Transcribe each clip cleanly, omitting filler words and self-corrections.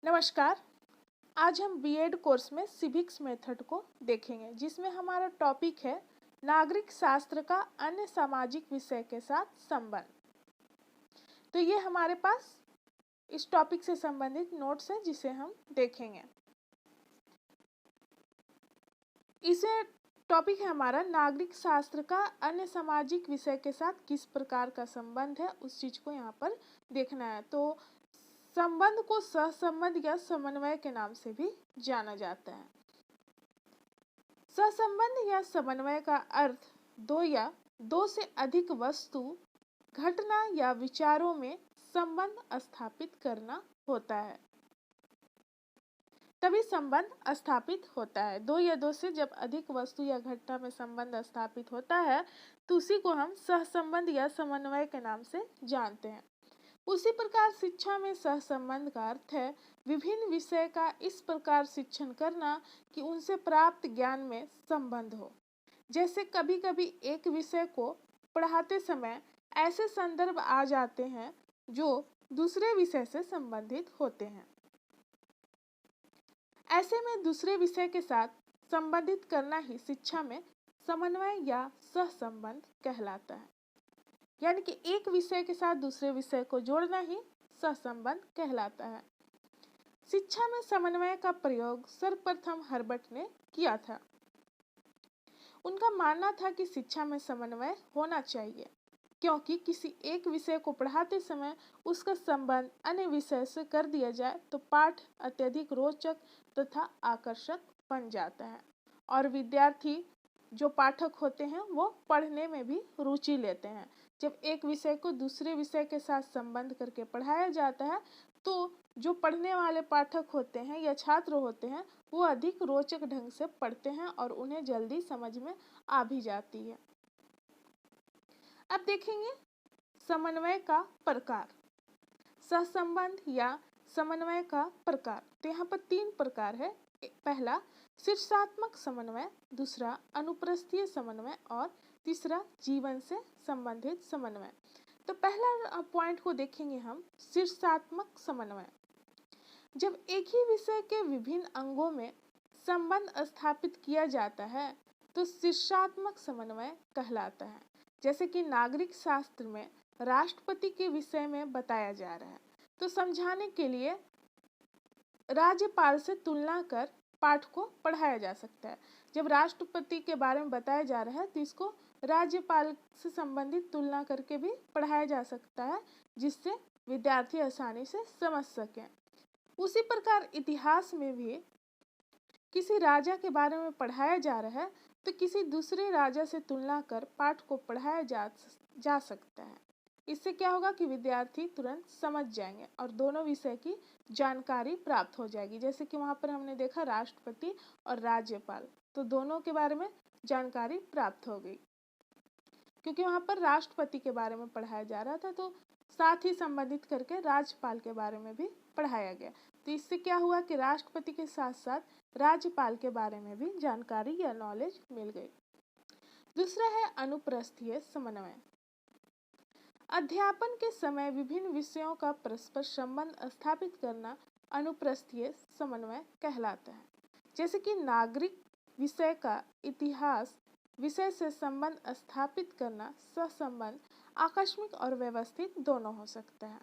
नमस्कार। आज हम बीएड कोर्स में सिविक्स मेथड को देखेंगे, जिसमें हमारा टॉपिक है नागरिक शास्त्र का अन्य सामाजिक विषय के साथ संबंध। तो ये हमारे पास इस टॉपिक से संबंधित नोट्स है, जिसे हम देखेंगे। इसे टॉपिक है हमारा नागरिक शास्त्र का अन्य सामाजिक विषय के साथ किस प्रकार का संबंध है, उस चीज को यहाँ पर देखना है। तो संबंध को सहसंबंध या समन्वय के नाम से भी जाना जाता है। सहसंबंध या समन्वय का अर्थ दो या दो से अधिक वस्तु, घटना या विचारों में संबंध स्थापित करना होता है। तभी संबंध स्थापित होता है। दो या दो से जब अधिक वस्तु या घटना में संबंध स्थापित होता है तो उसी को हम सहसंबंध या समन्वय के नाम से जानते हैं। उसी प्रकार शिक्षा में सहसंबंध का अर्थ है विभिन्न विषय का इस प्रकार शिक्षण करना कि उनसे प्राप्त ज्ञान में संबंध हो। जैसे कभी कभी एक विषय को पढ़ाते समय ऐसे संदर्भ आ जाते हैं जो दूसरे विषय से संबंधित होते हैं। ऐसे में दूसरे विषय के साथ संबंधित करना ही शिक्षा में समन्वय या सहसंबंध कहलाता है। यानी कि एक विषय के साथ दूसरे विषय को जोड़ना ही सहसंबंध कहलाता है। शिक्षा में समन्वय का प्रयोग सर्वप्रथम हर्बट ने किया था। उनका मानना था कि शिक्षा में समन्वय होना चाहिए, क्योंकि किसी एक विषय को पढ़ाते समय उसका संबंध अन्य विषय से कर दिया जाए तो पाठ अत्यधिक रोचक तथा आकर्षक बन जाता है और विद्यार्थी जो पाठक होते हैं वो पढ़ने में भी रुचि लेते हैं। जब एक विषय को दूसरे विषय के साथ संबंध करके पढ़ाया जाता है तो जो पढ़ने वाले पाठक होते हैं या छात्र होते हैं वो अधिक रोचक ढंग से पढ़ते हैं और उन्हें जल्दी समझ में आ भी जाती है। अब देखेंगे समन्वय का प्रकार। सहसंबंध या समन्वय का प्रकार, तो यहाँ पर तीन प्रकार है। पहला शीर्षात्मक समन्वय, दूसरा अनुप्रस्थीय समन्वय और तीसरा जीवन से संबंधित समन्वय। तो पहला पॉइंट को देखेंगे हम, शीर्षात्मक समन्वय। जब एक ही विषय के विभिन्न अंगों में संबंध स्थापित किया जाता है तो शीर्षात्मक समन्वय कहलाता है। जैसे कि नागरिक शास्त्र में राष्ट्रपति के विषय में बताया जा रहा है तो समझाने के लिए राज्यपाल से तुलना कर पाठ को पढ़ाया जा सकता है। जब राष्ट्रपति के बारे में बताया जा रहा है तो इसको राज्यपाल से संबंधित तुलना करके भी पढ़ाया जा सकता है, जिससे विद्यार्थी आसानी से समझ सकें। उसी प्रकार इतिहास में भी किसी राजा के बारे में पढ़ाया जा रहा है तो किसी दूसरे राजा से तुलना कर पाठ को पढ़ाया जा सकता है। इससे क्या होगा कि विद्यार्थी तुरंत समझ जाएंगे और दोनों विषय की जानकारी प्राप्त हो जाएगी। जैसे कि वहाँ पर हमने देखा राष्ट्रपति और राज्यपाल, तो दोनों के बारे में जानकारी प्राप्त हो गई, क्योंकि वहाँ पर राष्ट्रपति के बारे में पढ़ाया जा रहा था तो साथ ही संबंधित करके राज्यपाल के बारे में भी पढ़ाया गया। तो इससे क्या हुआ कि राष्ट्रपति के साथ साथ राज्यपाल के बारे में भी जानकारी या नॉलेज मिल गई। दूसरा है अनुप्रस्थीय समन्वय। अध्यापन के समय विभिन्न विषयों का परस्पर संबंध स्थापित करना अनुप्रस्थीय समन्वय कहलाता है। जैसे कि नागरिक विषय का इतिहास विषय से संबंध स्थापित करना सहसंबंध आकस्मिक और व्यवस्थित दोनों हो सकता है।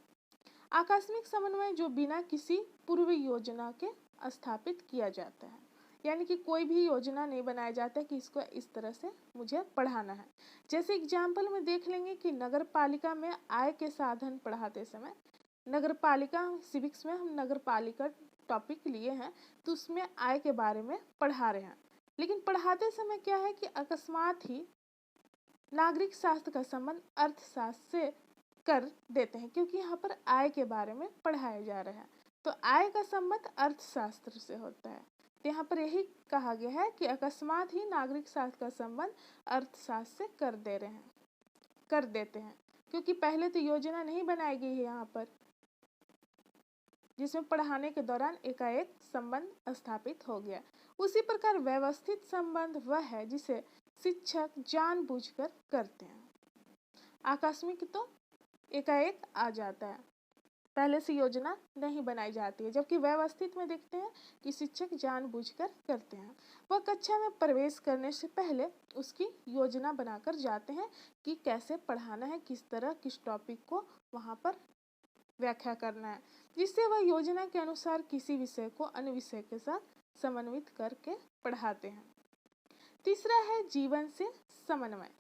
आकस्मिक समन्वय जो बिना किसी पूर्व योजना के स्थापित किया जाता है, यानी कि कोई भी योजना नहीं बनाया जाता कि इसको इस तरह से मुझे पढ़ाना है। जैसे एग्जाम्पल में देख लेंगे कि नगर पालिका में आय के साधन पढ़ाते समय, नगर पालिका सिविक्स में हम नगर पालिका टॉपिक लिए हैं तो उसमें आय के बारे में पढ़ा रहे हैं, लेकिन पढ़ाते समय क्या है कि अकस्मात ही नागरिक शास्त्र का संबंध अर्थशास्त्र से कर देते हैं, क्योंकि यहाँ पर आय के बारे में पढ़ाया जा रहा है तो आय का संबंध अर्थशास्त्र से होता है। तो यहाँ पर यही कहा गया है कि अकस्मात ही नागरिक शास्त्र का संबंध अर्थशास्त्र से कर देते हैं, क्योंकि पहले तो योजना नहीं बनाई गई है यहाँ पर, जिसमें पढ़ाने के दौरान एकाएक संबंध स्थापित हो गया। उसी प्रकार व्यवस्थित संबंध वह है जिसे शिक्षक जानबूझकर करते हैं। आकस्मिक तो एकाएक आ जाता है। पहले से योजना नहीं बनाई जाती है, जबकि व्यवस्थित में देखते हैं कि शिक्षक जानबूझकर करते हैं। वह कक्षा में प्रवेश करने से पहले उसकी योजना बनाकर जाते हैं कि कैसे पढ़ाना है, किस तरह किस टॉपिक को वहाँ पर व्याख्या करना है, जिससे वह योजना के अनुसार किसी विषय को अन्य विषय के साथ समन्वित करके पढ़ाते हैं। तीसरा है जीवन से समन्वय।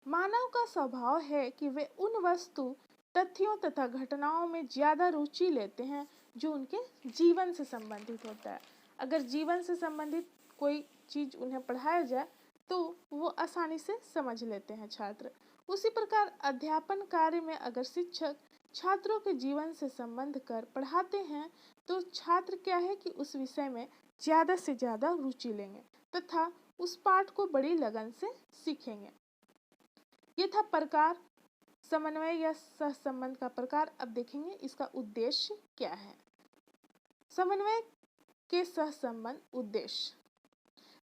मानव का स्वभाव है कि वे उन वस्तु, तथ्यों तथा घटनाओं में ज़्यादा रुचि लेते हैं जो उनके जीवन से संबंधित होता है। अगर जीवन से संबंधित कोई चीज़ उन्हें पढ़ाया जाए तो वो आसानी से समझ लेते हैं छात्र। उसी प्रकार अध्यापन कार्य में अगर शिक्षक छात्रों के जीवन से संबंध कर पढ़ाते हैं तो छात्र क्या है कि उस विषय में ज़्यादा से ज़्यादा रुचि लेंगे तथा उस पाठ को बड़ी लगन से सीखेंगे। ये था प्रकार समन्वय या सहसंबंध का प्रकार। अब देखेंगे इसका उद्देश्य क्या है। समन्वय के सहसंबंध उद्देश्य,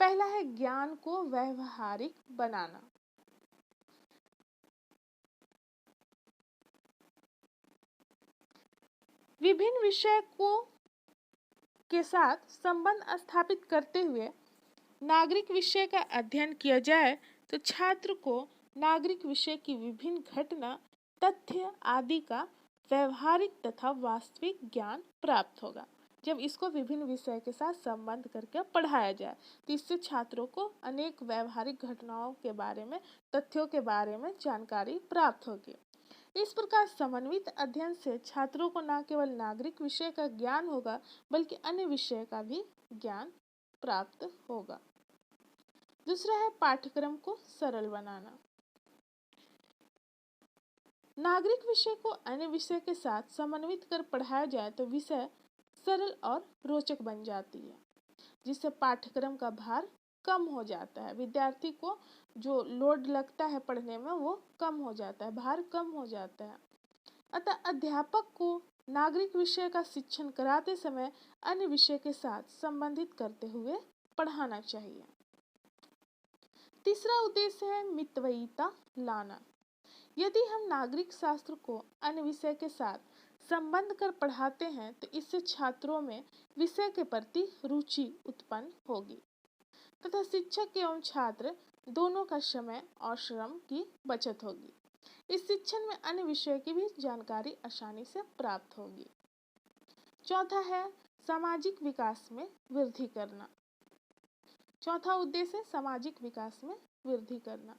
पहला है ज्ञान को व्यवहारिक बनाना। विभिन्न विषय को के साथ संबंध स्थापित करते हुए नागरिक विषय का अध्ययन किया जाए तो छात्र को नागरिक विषय की विभिन्न घटना, तथ्य आदि का व्यवहारिक तथा वास्तविक ज्ञान प्राप्त होगा। जब इसको विभिन्न विषय के साथ संबंध करके पढ़ाया जाए तो इससे छात्रों को अनेक व्यवहारिक घटनाओं के बारे में, तथ्यों के बारे में जानकारी प्राप्त होगी। इस प्रकार समन्वित अध्ययन से छात्रों को न केवल नागरिक विषय का ज्ञान होगा बल्कि अन्य विषय का भी ज्ञान प्राप्त होगा। दूसरा है पाठ्यक्रम को सरल बनाना। नागरिक विषय को अन्य विषय के साथ समन्वित कर पढ़ाया जाए तो विषय सरल और रोचक बन जाती है, जिससे पाठ्यक्रम का भार कम हो जाता है। विद्यार्थी को जो लोड लगता है पढ़ने में वो कम हो जाता है, भार कम हो जाता है। अतः अध्यापक को नागरिक विषय का शिक्षण कराते समय अन्य विषय के साथ संबंधित करते हुए पढ़ाना चाहिए। तीसरा उद्देश्य है मितव्ययिता लाना। यदि हम नागरिक शास्त्र को अन्य विषय के साथ संबंध कर पढ़ाते हैं तो इससे छात्रों में विषय के प्रति रुचि उत्पन्न होगी तथा शिक्षक एवं छात्र दोनों का समय और श्रम की बचत होगी। इस शिक्षण में अन्य विषय की भी जानकारी आसानी से प्राप्त होगी। चौथा है सामाजिक विकास में वृद्धि करना। चौथा उद्देश्य है सामाजिक विकास में वृद्धि करना।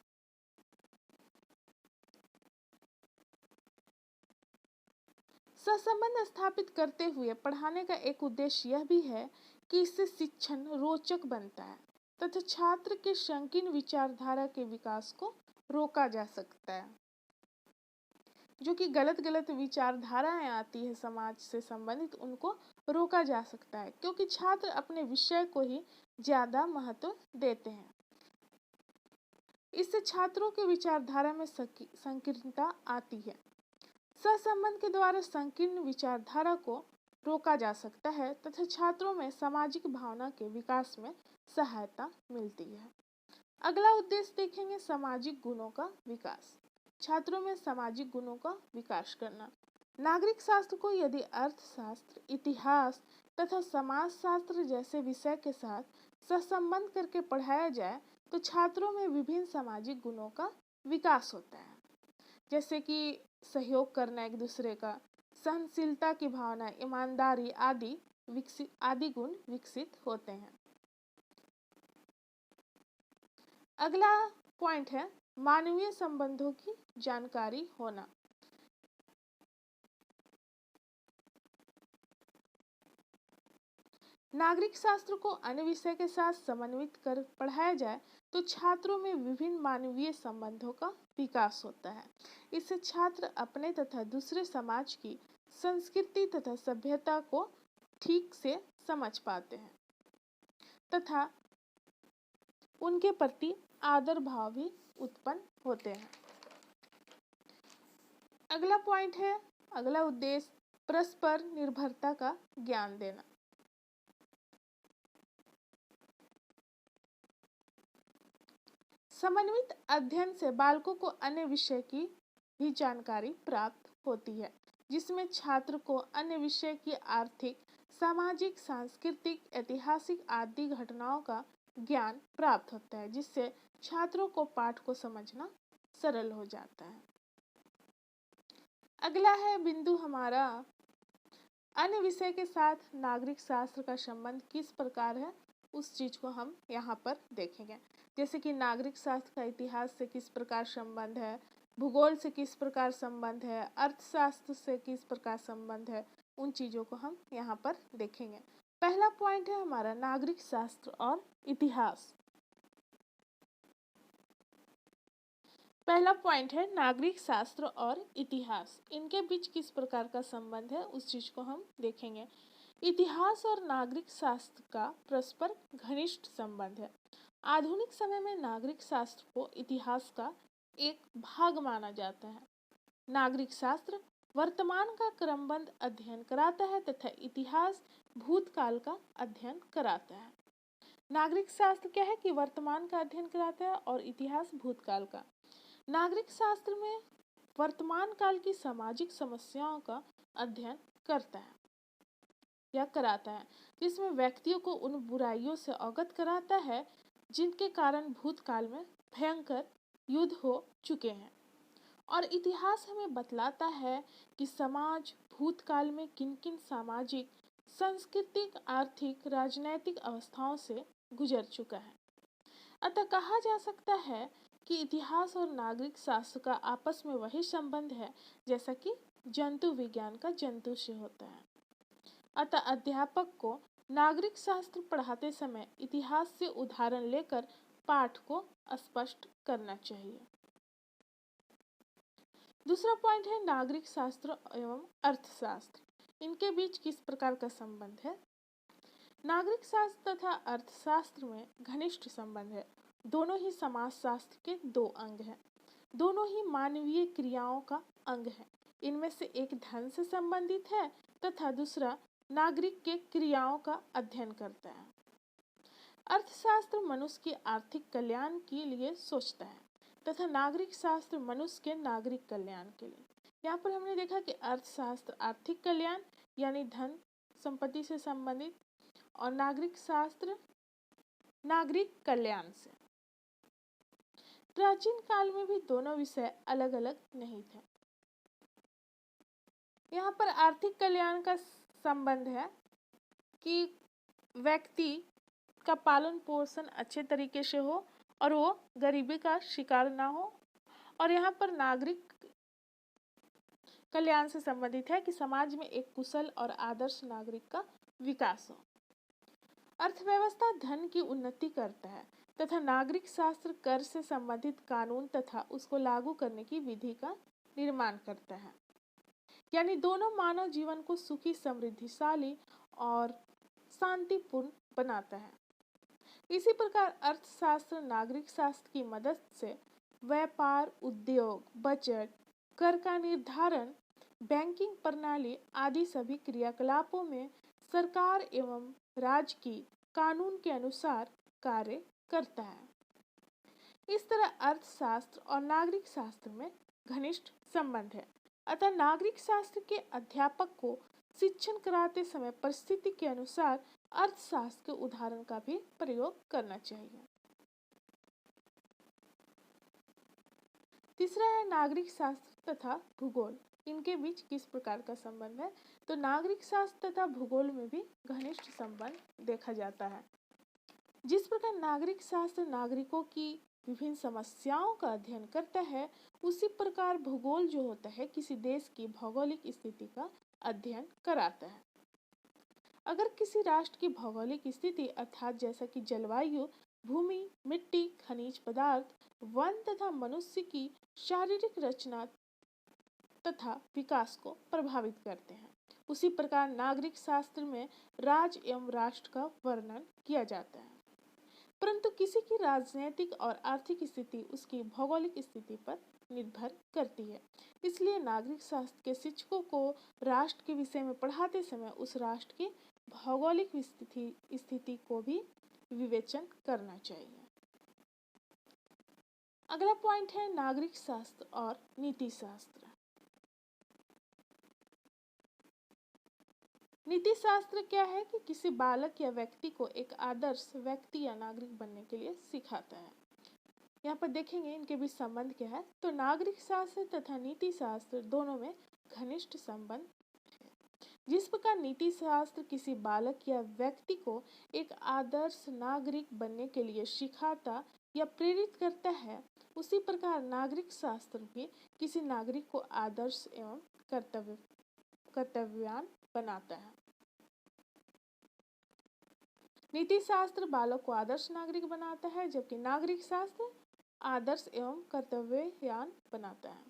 सहसंबंध स्थापित करते हुए पढ़ाने का एक उद्देश्य यह भी है कि इससे शिक्षण रोचक बनता है तथा छात्र के संकीर्ण विचारधारा के विकास को रोका जा सकता है। जो कि गलत विचारधाराएं आती है समाज से संबंधित, उनको रोका जा सकता है क्योंकि छात्र अपने विषय को ही ज्यादा महत्व देते हैं। इससे छात्रों के विचारधारा में संकीर्णता आती है। सहसंबंध के द्वारा संकीर्ण विचारधारा को रोका जा सकता है तथा छात्रों में सामाजिक भावना के विकास में सहायता मिलती है। अगला उद्देश्य देखेंगे सामाजिक गुणों का विकास। छात्रों में सामाजिक गुणों का विकास करना। नागरिक शास्त्र को यदि अर्थशास्त्र, इतिहास तथा समाजशास्त्र जैसे विषय के साथ सहसंबंध करके पढ़ाया जाए तो छात्रों में विभिन्न सामाजिक गुणों का विकास होता है, जैसे कि सहयोग करना एक दूसरे का, सहनशीलता की भावना, ईमानदारी आदि गुण विकसित होते हैं। अगला पॉइंट है मानवीय संबंधों की जानकारी होना। नागरिक शास्त्र को अन्य विषय के साथ समन्वित कर पढ़ाया जाए तो छात्रों में विभिन्न मानवीय संबंधों का विकास होता है। इससे छात्र अपने तथा दूसरे समाज की संस्कृति तथा सभ्यता को ठीक से समझ पाते हैं तथा उनके प्रति आदर भाव भी उत्पन्न होते हैं। अगला उद्देश्य परस्पर निर्भरता का ज्ञान देना। समन्वित अध्ययन से बालकों को अन्य विषय की भी जानकारी प्राप्त होती है, जिसमें छात्र को अन्य विषय की आर्थिक, सामाजिक, सांस्कृतिक, ऐतिहासिक आदि घटनाओं का ज्ञान प्राप्त होता है, जिससे छात्रों को पाठ को समझना सरल हो जाता है। अगला है बिंदु हमारा, अन्य विषय के साथ नागरिक शास्त्र का संबंध किस प्रकार है, उस चीज को हम यहाँ पर देखेंगे। जैसे कि नागरिक शास्त्र का इतिहास से किस प्रकार संबंध है, भूगोल से किस प्रकार संबंध है, अर्थशास्त्र से किस प्रकार संबंध है, उन चीजों को हम यहाँ पर देखेंगे। पहला पॉइंट है हमारा नागरिक शास्त्र और इतिहास। पहला पॉइंट है नागरिक शास्त्र और इतिहास, इनके बीच किस प्रकार का संबंध है, उस चीज को हम देखेंगे। इतिहास और नागरिक शास्त्र का परस्पर घनिष्ठ संबंध है। आधुनिक समय में नागरिक शास्त्र को इतिहास का एक भाग माना जाता है। नागरिक शास्त्र वर्तमान का क्रमबद्ध अध्ययन कराता है तथा इतिहास भूतकाल का अध्ययन कराता है। नागरिक शास्त्र क्या है कि वर्तमान का अध्ययन कराता है और इतिहास भूतकाल का। नागरिक शास्त्र में वर्तमान काल की सामाजिक समस्याओं का अध्ययन करता है या कराता है, जिसमें व्यक्तियों को उन बुराइयों से अवगत कराता है जिनके कारण भूतकाल में भयंकर युद्ध हो चुके हैं। और इतिहास हमें बतलाता है कि समाज भूतकाल में किन किन सामाजिक, सांस्कृतिक, आर्थिक, राजनैतिक अवस्थाओं से गुजर चुका है। अतः कहा जा सकता है कि इतिहास और नागरिक शास्त्र का आपस में वही संबंध है जैसा कि जंतु विज्ञान का जंतु से होता है। अतः अध्यापक को नागरिक शास्त्र पढ़ाते समय इतिहास से उदाहरण लेकर पाठ को स्पष्ट करना चाहिए। दूसरा पॉइंट है नागरिक शास्त्र एवं अर्थशास्त्र, इनके बीच किस प्रकार का संबंध है। नागरिक शास्त्र तथा अर्थशास्त्र में घनिष्ठ संबंध है। दोनों ही समाजशास्त्र के दो अंग हैं। दोनों ही मानवीय क्रियाओं का अंग है। इनमें से एक धन से संबंधित है तथा दूसरा नागरिक के क्रियाओं का अध्ययन करता है। अर्थशास्त्र मनुष्य के आर्थिक कल्याण के लिए सोचता है तथा नागरिक शास्त्र मनुष्य के नागरिक कल्याण के लिए। यहाँ पर हमने देखा कि अर्थशास्त्र आर्थिक कल्याण यानी धन संपत्ति से संबंधित और नागरिक शास्त्र नागरिक कल्याण से। प्राचीन काल में भी दोनों विषय अलग अलग नहीं थे। यहाँ पर आर्थिक कल्याण का संबंध है कि व्यक्ति का पालन पोषण अच्छे तरीके से हो और वो गरीबी का शिकार ना हो। और यहाँ पर नागरिक कल्याण से संबंधित है कि समाज में एक कुशल और आदर्श नागरिक का विकास हो। अर्थव्यवस्था धन की उन्नति करता है तथा नागरिक शास्त्र कर से संबंधित कानून तथा उसको लागू करने की विधि का निर्माण करता है। यानी दोनों मानव जीवन को सुखी, समृद्धिशाली और शांतिपूर्ण बनाता है। इसी प्रकार अर्थशास्त्र नागरिक शास्त्र की मदद से व्यापार, उद्योग, बजट, कर का निर्धारण, बैंकिंग प्रणाली आदि सभी क्रियाकलापों में सरकार एवं राज्य की कानून के अनुसार कार्य करता है। इस तरह अर्थशास्त्र और नागरिक शास्त्र में घनिष्ठ संबंध है। अतः नागरिक शास्त्र के अध्यापक को शिक्षण कराते समय परिस्थिति के अनुसार अर्थशास्त्र के उदाहरण का भी प्रयोग करना चाहिए। तीसरा है नागरिक शास्त्र तथा भूगोल, इनके बीच किस प्रकार का संबंध है। तो नागरिक शास्त्र तथा भूगोल में भी घनिष्ठ संबंध देखा जाता है। जिस प्रकार नागरिक शास्त्र नागरिकों की विभिन्न समस्याओं का अध्ययन करता है, उसी प्रकार भूगोल जो होता है किसी देश की भौगोलिक स्थिति का अध्ययन कराता है। अगर किसी राष्ट्र की भौगोलिक स्थिति अर्थात जैसा कि जलवायु, भूमि, मिट्टी, खनिज पदार्थ, वन तथा मनुष्य की शारीरिक रचना तथा विकास को प्रभावित करते हैं, उसी प्रकार नागरिक शास्त्र में राज्य एवं राष्ट्र का वर्णन किया जाता है। परंतु किसी की राजनीतिक और आर्थिक स्थिति उसकी भौगोलिक स्थिति पर निर्भर करती है। इसलिए नागरिक शास्त्र के शिक्षकों को राष्ट्र के विषय में पढ़ाते समय उस राष्ट्र की भौगोलिक स्थिति को भी विवेचन करना चाहिए। अगला पॉइंट है नागरिक शास्त्र और नीति शास्त्र। नीति शास्त्र क्या है कि किसी बालक या व्यक्ति को एक आदर्श व्यक्ति या नागरिक बनने के लिए सिखाता है। यहाँ पर देखेंगे इनके बीच संबंध क्या है। तो नागरिक शास्त्र तथा नीति शास्त्र दोनों में घनिष्ठ संबंध है। जिस प्रकार नीति शास्त्र किसी बालक या व्यक्ति को एक आदर्श नागरिक बनने के लिए सिखाता या प्रेरित करता है, उसी प्रकार नागरिक शास्त्र भी किसी नागरिक को आदर्श एवं कर्तव्यवान बनाता है। नीति शास्त्र बालक को आदर्श नागरिक बनाता है, जबकि नागरिक शास्त्र आदर्श एवं कर्तव्यवान बनाता है।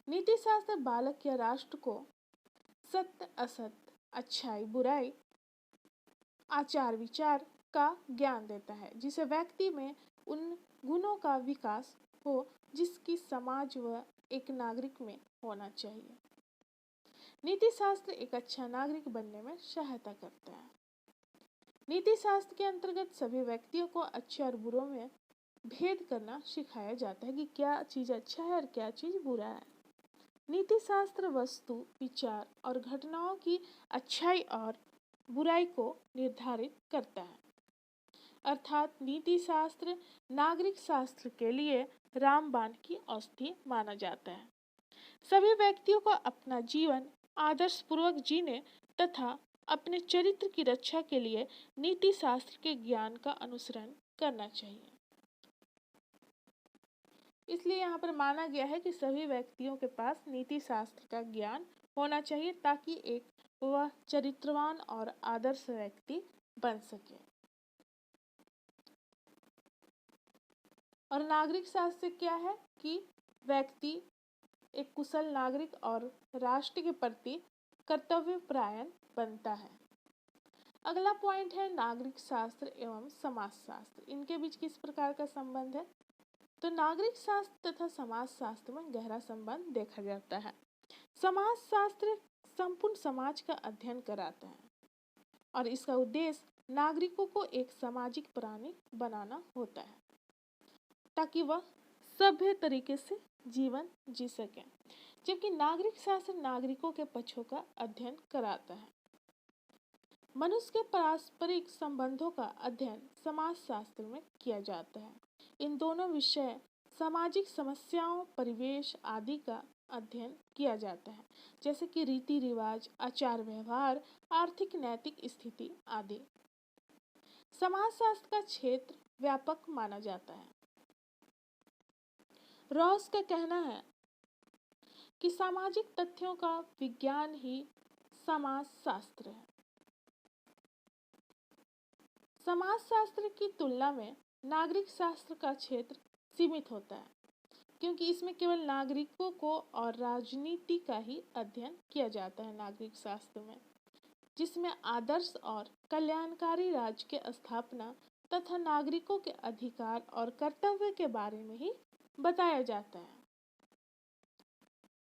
नीति शास्त्र बालक या राष्ट्र को सत्य असत्य, अच्छाई बुराई, आचार विचार का ज्ञान देता है, जिसे व्यक्ति में उन गुणों का विकास हो जिसकी समाज व एक नागरिक में होना चाहिए। नीति शास्त्र एक अच्छा नागरिक बनने में सहायता करता है। नीति शास्त्र के अंतर्गत सभी व्यक्तियों को अच्छे और बुरों में भेद करना सिखाया जाता है कि क्या चीज अच्छा है और क्या चीज बुरा है। नीति शास्त्र वस्तु, विचार और घटनाओं की अच्छाई और बुराई को निर्धारित करता है। अर्थात नीति शास्त्र नागरिक शास्त्र के लिए रामबाण की औषधि माना जाता है। सभी व्यक्तियों को अपना जीवन आदर्श पूर्वक जीने तथा अपने चरित्र की रक्षा के लिए नीति शास्त्र के ज्ञान का अनुसरण करना चाहिए। इसलिए यहाँ पर माना गया है कि सभी व्यक्तियों के पास नीति शास्त्र का ज्ञान होना चाहिए ताकि एक वह चरित्रवान और आदर्श व्यक्ति बन सके। और नागरिक शास्त्र क्या है कि व्यक्ति एक कुशल नागरिक और राष्ट्र के प्रति कर्तव्यपरायण बनता है। अगला पॉइंट है नागरिक शास्त्र एवं समाज शास्त्र। इनके बीच किस प्रकार का संबंध है? तो नागरिक शास्त्र तथा समाज शास्त्र में गहरा संबंध देखा जाता है। समाज शास्त्र संपूर्ण समाज का अध्ययन कराता है और इसका उद्देश्य नागरिकों को एक सामाजिक प्राणी बनाना होता है ताकि वह सभ्य तरीके से जीवन जी सके, जबकि नागरिक शास्त्र नागरिकों के पक्षों का अध्ययन कराता है। मनुष्य के पारस्परिक संबंधों का अध्ययन समाज शास्त्र में किया जाता है। इन दोनों विषय सामाजिक समस्याओं, परिवेश आदि का अध्ययन किया जाता है, जैसे कि रीति रिवाज, आचार व्यवहार, आर्थिक नैतिक स्थिति आदि। समाज शास्त्र का क्षेत्र व्यापक माना जाता है। रॉस का कहना है कि सामाजिक तथ्यों का विज्ञान ही समाज शास्त्र है। समाज शास्त्र की तुलना में नागरिक शास्त्र का क्षेत्र सीमित होता है, क्योंकि इसमें केवल नागरिकों को और राजनीति का ही अध्ययन किया जाता है नागरिक शास्त्र में, जिसमें आदर्श और कल्याणकारी राज्य के स्थापना तथा नागरिकों के अधिकार और कर्तव्य के बारे में ही बताया जाता है।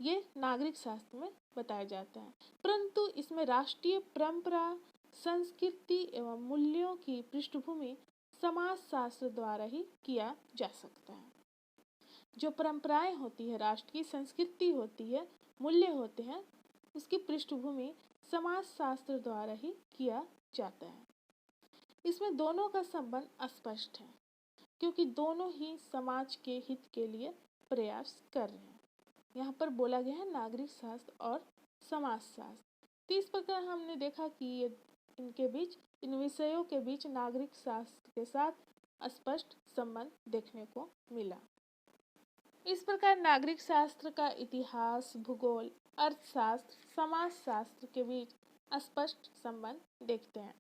ये नागरिक शास्त्र में बताया जाता है, परंतु इसमें राष्ट्रीय परंपरा, संस्कृति एवं मूल्यों की पृष्ठभूमि समाज शास्त्र द्वारा ही किया जा सकता है। जो परंपराएं होती है, राष्ट्र की संस्कृति होती है, मूल्य होते हैं, उसकी पृष्ठभूमि समाज शास्त्र द्वारा ही किया जाता है। इसमें दोनों का संबंध अस्पष्ट है, क्योंकि दोनों ही समाज के हित के लिए प्रयास कर रहे हैं। यहाँ पर बोला गया है नागरिक शास्त्र और समाज शास्त्र। तो इस प्रकार हमने देखा कि ये इनके बीच, इन विषयों के बीच नागरिक शास्त्र के साथ स्पष्ट संबंध देखने को मिला। इस प्रकार नागरिक शास्त्र का इतिहास, भूगोल, अर्थशास्त्र, समाज शास्त्र के बीच स्पष्ट संबंध देखते हैं।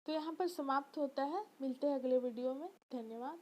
तो यहाँ पर समाप्त होता है। मिलते हैं अगले वीडियो में। धन्यवाद।